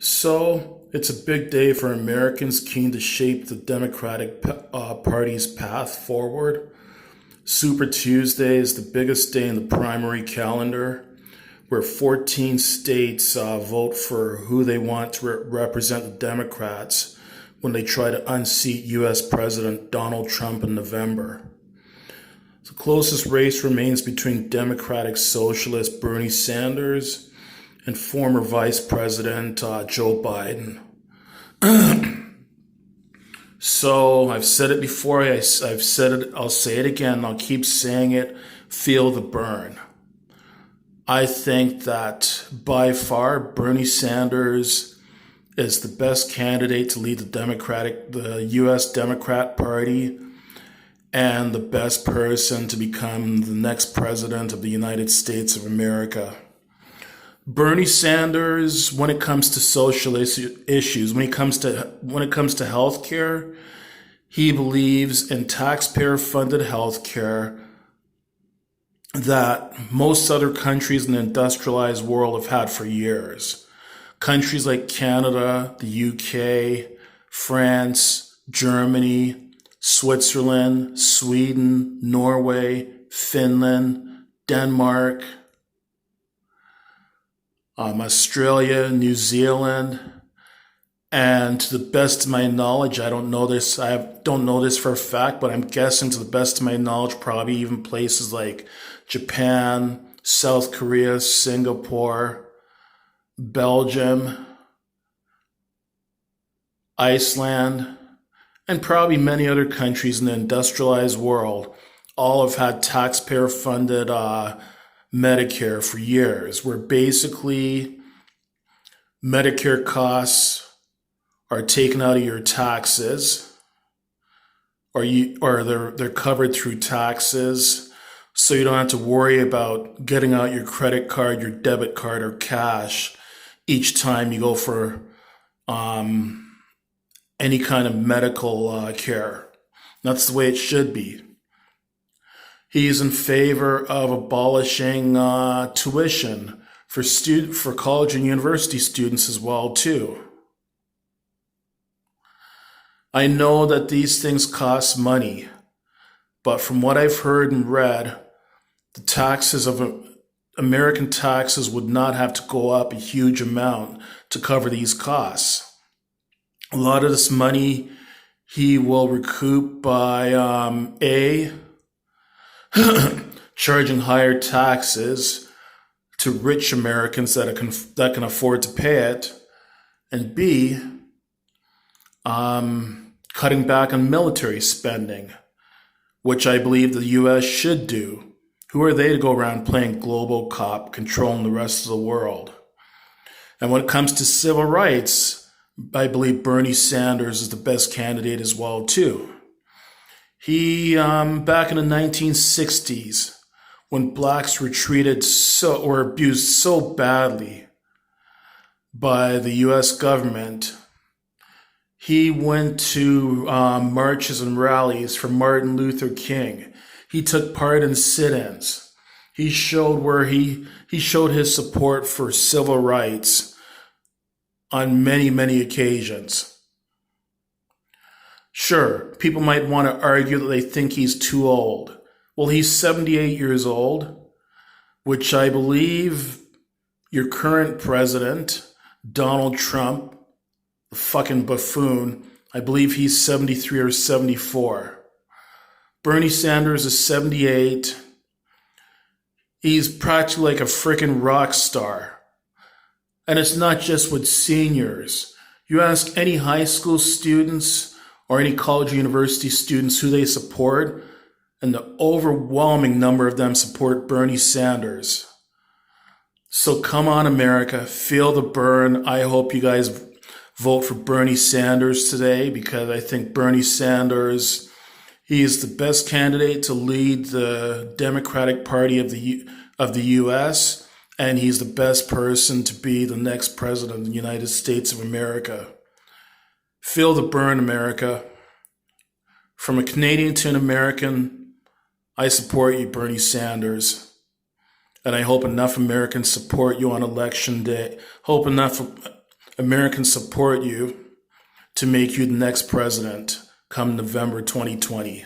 So it's a big day for Americans keen to shape the Democratic Party's path forward. Super Tuesday is the biggest day in the primary calendar, where 14 states vote for who they want to represent the Democrats when they try to unseat U.S. President Donald Trump in November. The closest race remains between Democratic Socialist Bernie Sanders and former Vice President Joe Biden. So I've said it before, I've said it, I'll say it again, I'll keep saying it, feel the burn. I think that by far Bernie Sanders is the best candidate to lead the U.S. Democrat Party and the best person to become the next president of the United States of America. Bernie Sanders, when it comes to social issues, when it comes to healthcare, he believes in taxpayer-funded healthcare that most other countries in the industrialized world have had for years. Countries like Canada, the UK, France, Germany, Switzerland, Sweden, Norway, Finland, Denmark, Australia, New Zealand, and to the best of my knowledge, I don't know this for a fact, but I'm guessing to the best of my knowledge, probably even places like Japan, South Korea, Singapore, Belgium, Iceland, and probably many other countries in the industrialized world all have had taxpayer-funded Medicare for years, where basically Medicare costs are taken out of your taxes, or they're covered through taxes, so you don't have to worry about getting out your credit card, your debit card, or cash each time you go for any kind of medical care. That's the way it should be. He's in favor of abolishing tuition for college and university students as well too. I know that these things cost money, but from what I've heard and read, the taxes of American taxes would not have to go up a huge amount to cover these costs. A lot of this money he will recoup by charging higher taxes to rich Americans that can afford to pay it, and B, cutting back on military spending, which I believe the U.S. should do. Who are they to go around playing global cop, controlling the rest of the world? And when it comes to civil rights, I believe Bernie Sanders is the best candidate as well too. He, back in the 1960s, when blacks were treated or abused so badly by the U.S. government, he went to marches and rallies for Martin Luther King. He took part in sit-ins. He showed his support for civil rights on many, many occasions. Sure, people might want to argue that they think he's too old. Well, he's 78 years old, which I believe your current president, Donald Trump, the fucking buffoon, I believe he's 73 or 74. Bernie Sanders is 78. He's practically like a freaking rock star. And it's not just with seniors. You ask any high school students or any college or university students who they support, and the overwhelming number of them support Bernie Sanders. So come on, America, feel the burn. I hope you guys vote for Bernie Sanders today, because I think Bernie Sanders, he is the best candidate to lead the Democratic Party of the U.S., and he's the best person to be the next president of the United States of America. Feel the burn, America. From a Canadian to an American, I support you, Bernie Sanders. And I hope enough Americans support you on election day. Americans support you to make you the next president come November 2020.